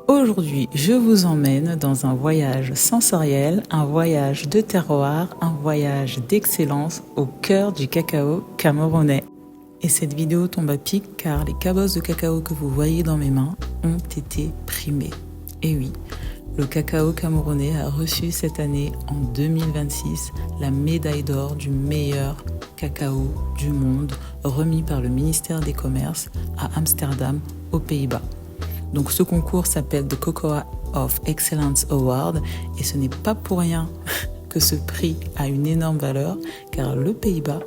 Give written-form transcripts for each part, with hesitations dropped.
Aujourd'hui, je vous emmène dans un voyage sensoriel, un voyage de terroir, un voyage d'excellence au cœur du cacao camerounais. Et cette vidéo tombe à pic car les cabosses de cacao que vous voyez dans mes mains ont été primées. Et oui, le cacao camerounais a reçu cette année, en 2026, la médaille d'or du meilleur cacao du monde, remis par le ministère des Commerces à Amsterdam, aux Pays-Bas. Donc ce concours s'appelle The Cocoa of Excellence Award et ce n'est pas pour rien que ce prix a une énorme valeur car le Pays-Bas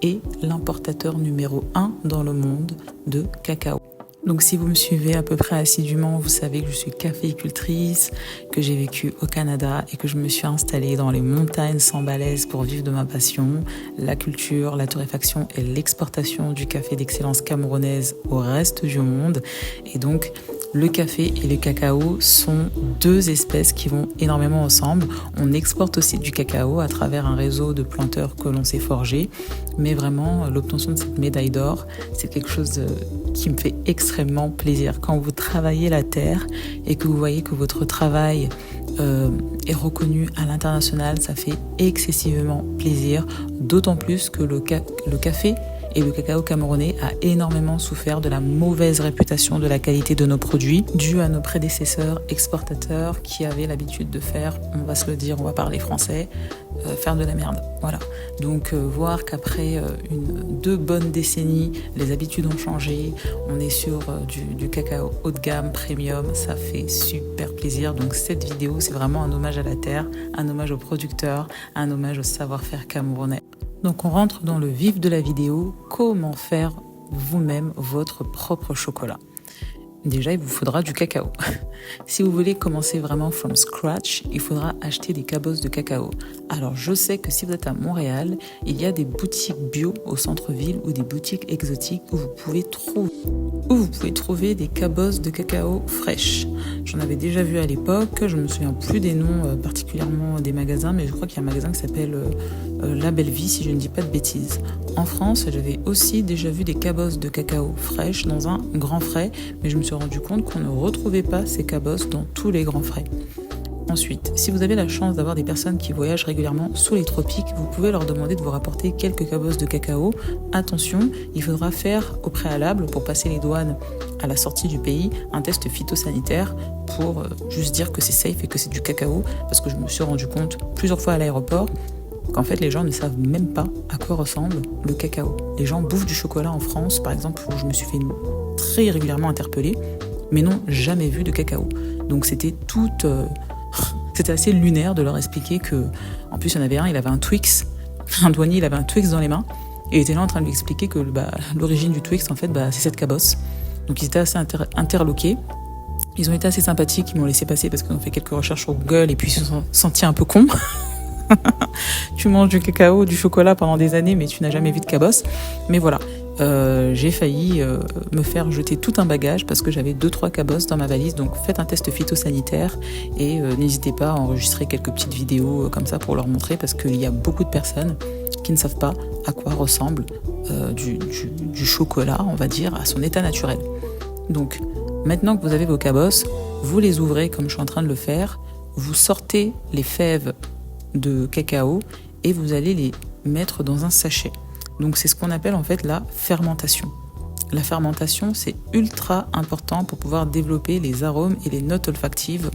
est l'importateur numéro 1 dans le monde de cacao. Donc si vous me suivez à peu près assidûment, vous savez que je suis caféicultrice, que j'ai vécu au Canada et que je me suis installée dans les montagnes sans balèze pour vivre de ma passion, la culture, la torréfaction et l'exportation du café d'excellence camerounaise au reste du monde. Et donc le café et le cacao sont deux espèces qui vont énormément ensemble. On exporte aussi du cacao à travers un réseau de planteurs que l'on s'est forgé. Mais vraiment, l'obtention de cette médaille d'or, c'est quelque chose qui me fait extrêmement plaisir. Quand vous travaillez la terre et que vous voyez que votre travail est reconnu à l'international, ça fait excessivement plaisir. D'autant plus que le café et le cacao camerounais a énormément souffert de la mauvaise réputation de la qualité de nos produits, due à nos prédécesseurs exportateurs qui avaient l'habitude de faire, on va se le dire, on va parler français, faire de la merde. Voilà. Donc voir qu'après deux bonnes décennies, les habitudes ont changé, on est sur du cacao haut de gamme, premium, ça fait super plaisir. Donc cette vidéo, c'est vraiment un hommage à la terre, un hommage aux producteurs, un hommage au savoir-faire camerounais. Donc on rentre dans le vif de la vidéo, comment faire vous-même votre propre chocolat. Déjà, il vous faudra du cacao. Si vous voulez commencer vraiment from scratch, il faudra acheter des cabosses de cacao. Alors, je sais que si vous êtes à Montréal, il y a des boutiques bio au centre-ville ou des boutiques exotiques où vous pouvez trouver des cabosses de cacao fraîches. J'en avais déjà vu à l'époque, je ne me souviens plus des noms particulièrement des magasins, mais je crois qu'il y a un magasin qui s'appelle La Belle Vie, si je ne dis pas de bêtises. En France, j'avais aussi déjà vu des cabosses de cacao fraîches dans un grand frais, mais je me suis rendu compte qu'on ne retrouvait pas ces cabosses dans tous les grands frais. Ensuite, si vous avez la chance d'avoir des personnes qui voyagent régulièrement sous les tropiques, vous pouvez leur demander de vous rapporter quelques cabosses de cacao. Attention, il faudra faire au préalable, pour passer les douanes à la sortie du pays, un test phytosanitaire pour juste dire que c'est safe et que c'est du cacao, parce que je me suis rendu compte plusieurs fois à l'aéroport qu'en fait les gens ne savent même pas à quoi ressemble le cacao. Les gens bouffent du chocolat en France, par exemple, où je me suis fait très régulièrement interpeller, mais n'ont jamais vu de cacao. Donc c'était c'était assez lunaire de leur expliquer que, en plus il y en avait un, il avait un Twix, un douanier, il avait un Twix dans les mains, et il était là en train de lui expliquer que l'origine du Twix, en fait, c'est cette cabosse. Donc ils étaient assez interloqués. Ils ont été assez sympathiques, ils m'ont laissé passer parce qu'ils ont fait quelques recherches sur Google et puis ils se sont sentis un peu cons. Tu manges du cacao, du chocolat pendant des années, mais tu n'as jamais vu de cabosse. Mais voilà, j'ai failli me faire jeter tout un bagage parce que j'avais 2-3 cabosses dans ma valise. Donc faites un test phytosanitaire et n'hésitez pas à enregistrer quelques petites vidéos comme ça pour leur montrer, parce qu'il y a beaucoup de personnes qui ne savent pas à quoi ressemble du chocolat, on va dire, à son état naturel. Donc maintenant que vous avez vos cabosses, vous les ouvrez comme je suis en train de le faire, vous sortez les fèves de cacao et vous allez les mettre dans un sachet. Donc c'est ce qu'on appelle en fait la fermentation. La fermentation, c'est ultra important pour pouvoir développer les arômes et les notes olfactives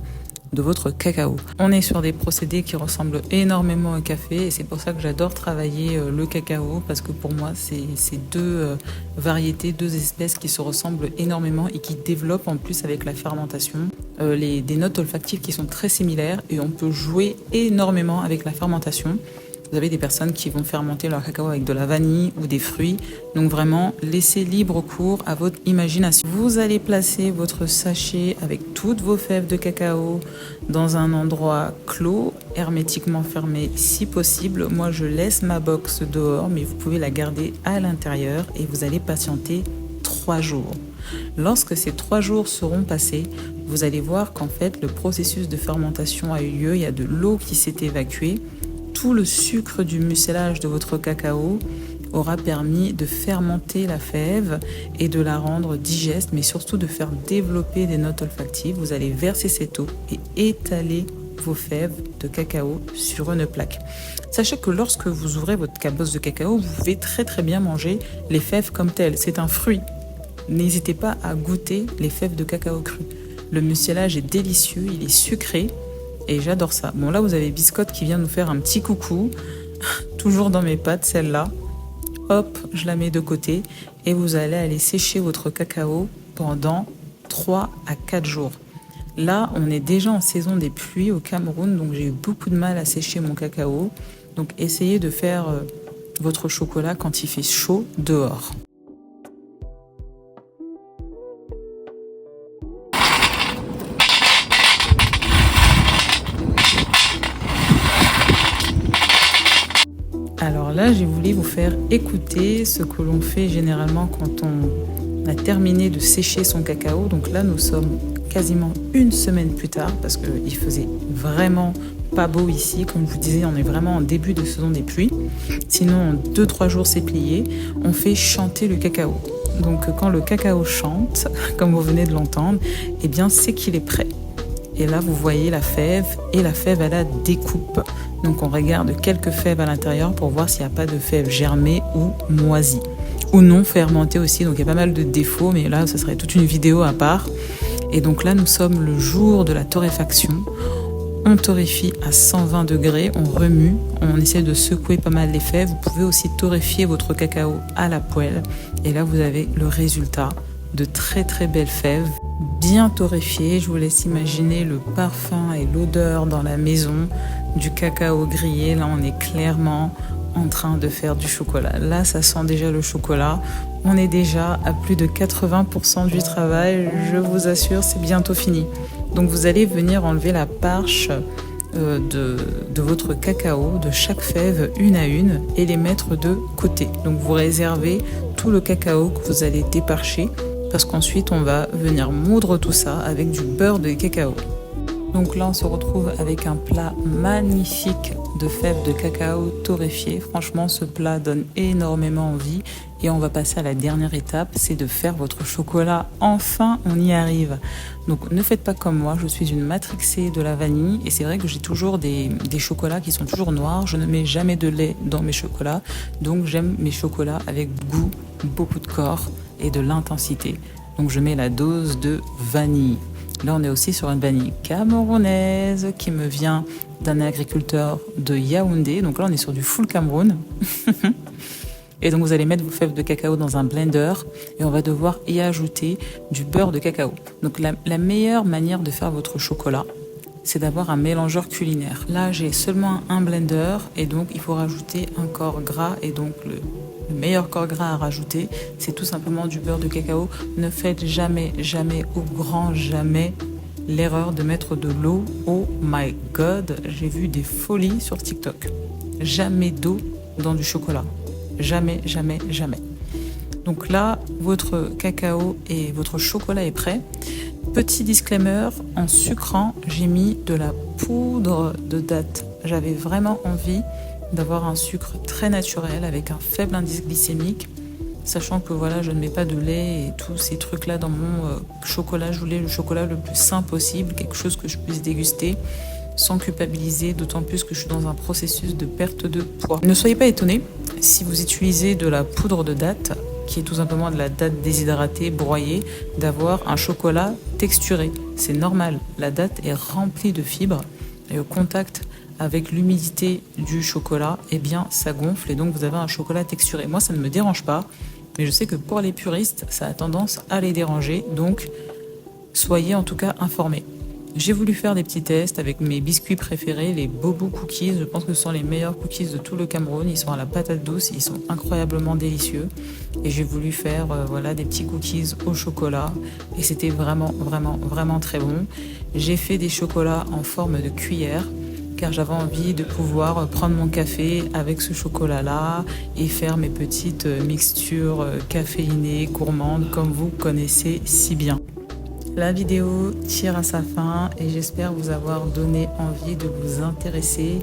de votre cacao. On est sur des procédés qui ressemblent énormément au café et c'est pour ça que j'adore travailler le cacao, parce que pour moi c'est deux variétés, deux espèces qui se ressemblent énormément et qui développent en plus avec la fermentation des notes olfactives qui sont très similaires, et on peut jouer énormément avec la fermentation. Vous avez des personnes qui vont fermenter leur cacao avec de la vanille ou des fruits. Donc vraiment, laissez libre cours à votre imagination. Vous allez placer votre sachet avec toutes vos fèves de cacao dans un endroit clos, hermétiquement fermé si possible. Moi, je laisse ma box dehors, mais vous pouvez la garder à l'intérieur et vous allez patienter 3 jours. Lorsque ces 3 jours seront passés, vous allez voir qu'en fait, le processus de fermentation a eu lieu. Il y a de l'eau qui s'est évacuée. Tout le sucre du mucilage de votre cacao aura permis de fermenter la fève et de la rendre digeste, mais surtout de faire développer des notes olfactives. Vous allez verser cette eau et étaler vos fèves de cacao sur une plaque. Sachez que lorsque vous ouvrez votre cabosse de cacao, vous pouvez très bien manger les fèves comme telles. C'est un fruit. N'hésitez pas à goûter les fèves de cacao cru. Le mucilage est délicieux, il est sucré et j'adore ça. Bon, là vous avez Biscotte qui vient nous faire un petit coucou, toujours dans mes pattes celle-là. Hop, je la mets de côté et vous allez aller sécher votre cacao pendant 3 à 4 jours. Là, on est déjà en saison des pluies au Cameroun, donc j'ai eu beaucoup de mal à sécher mon cacao. Donc essayez de faire votre chocolat quand il fait chaud dehors. Alors là, j'ai voulu vous faire écouter ce que l'on fait généralement quand on a terminé de sécher son cacao. Donc là, nous sommes quasiment une semaine plus tard parce qu'il faisait vraiment pas beau ici. Comme je vous disais, on est vraiment en début de saison des pluies. Sinon, en 2-3 jours, c'est plié. On fait chanter le cacao. Donc quand le cacao chante, comme vous venez de l'entendre, eh bien c'est qu'il est prêt. Et là, vous voyez la fève et la fève à la découpe. Donc on regarde quelques fèves à l'intérieur pour voir s'il n'y a pas de fèves germées ou moisies. Ou non fermentées aussi. Donc il y a pas mal de défauts, mais là, ce serait toute une vidéo à part. Et donc là, nous sommes le jour de la torréfaction. On torréfie à 120 degrés, on remue, on essaie de secouer pas mal les fèves. Vous pouvez aussi torréfier votre cacao à la poêle. Et là, vous avez le résultat de très belles fèves, bien torréfiées. Je vous laisse imaginer le parfum et l'odeur dans la maison du cacao grillé. Là, on est clairement en train de faire du chocolat. Là, ça sent déjà le chocolat. On est déjà à plus de 80% du travail. Je vous assure, c'est bientôt fini. Donc, vous allez venir enlever la parche de votre cacao, de chaque fève une à une, et les mettre de côté. Donc, vous réservez tout le cacao que vous allez déparcher parce qu'ensuite, on va venir moudre tout ça avec du beurre de cacao. Donc là, on se retrouve avec un plat magnifique de fèves de cacao torréfiées. Franchement, ce plat donne énormément envie. Et on va passer à la dernière étape, c'est de faire votre chocolat. Enfin, on y arrive. Donc ne faites pas comme moi, je suis une matrixée de la vanille. Et c'est vrai que j'ai toujours des chocolats qui sont toujours noirs. Je ne mets jamais de lait dans mes chocolats. Donc j'aime mes chocolats avec goût, beaucoup de corps et de l'intensité. Donc je mets la dose de vanille. Là, on est aussi sur une vanille camerounaise qui me vient d'un agriculteur de Yaoundé. Donc là, on est sur du full Cameroun. Et donc, vous allez mettre vos fèves de cacao dans un blender et on va devoir y ajouter du beurre de cacao. Donc, la meilleure manière de faire votre chocolat, c'est d'avoir un mélangeur culinaire. Là, j'ai seulement un blender et donc, il faut rajouter un corps gras. Et donc, le meilleur corps gras à rajouter, c'est tout simplement du beurre de cacao. Ne faites jamais, au grand jamais, l'erreur de mettre de l'eau. Oh my god, j'ai vu des folies sur TikTok. Jamais d'eau dans du chocolat. Jamais. Donc là, votre cacao et votre chocolat est prêt. Petit disclaimer, en sucrant, j'ai mis de la poudre de date. J'avais vraiment envie d'avoir un sucre très naturel avec un faible indice glycémique, sachant que voilà, je ne mets pas de lait et tous ces trucs-là dans mon chocolat. Je voulais le chocolat le plus sain possible, quelque chose que je puisse déguster sans culpabiliser, d'autant plus que je suis dans un processus de perte de poids. Ne soyez pas étonnés si vous utilisez de la poudre de date, qui est tout simplement de la date déshydratée, broyée, d'avoir un chocolat texturé. C'est normal, la date est remplie de fibres et au contact avec l'humidité du chocolat, eh bien ça gonfle et donc vous avez un chocolat texturé. Moi, ça ne me dérange pas, mais je sais que pour les puristes, ça a tendance à les déranger, donc soyez en tout cas informés. J'ai voulu faire des petits tests avec mes biscuits préférés, les Bobo Cookies. Je pense que ce sont les meilleurs cookies de tout le Cameroun. Ils sont à la patate douce, ils sont incroyablement délicieux. Et j'ai voulu faire voilà, des petits cookies au chocolat. Et c'était vraiment très bon. J'ai fait des chocolats en forme de cuillère, car j'avais envie de pouvoir prendre mon café avec ce chocolat-là et faire mes petites mixtures caféinées, gourmandes, comme vous connaissez si bien. La vidéo tire à sa fin et j'espère vous avoir donné envie de vous intéresser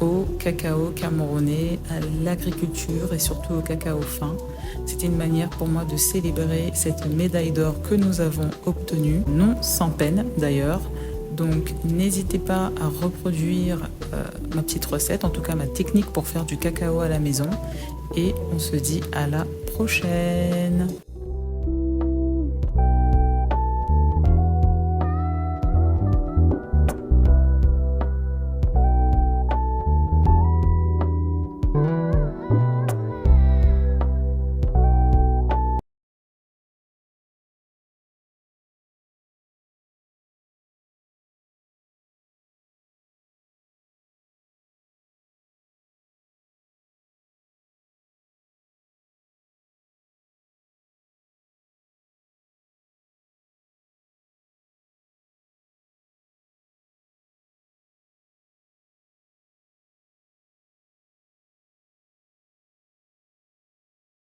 au cacao camerounais, à l'agriculture et surtout au cacao fin. C'était une manière pour moi de célébrer cette médaille d'or que nous avons obtenue, non sans peine d'ailleurs. Donc n'hésitez pas à reproduire ma petite recette, en tout cas ma technique pour faire du cacao à la maison. Et on se dit à la prochaine.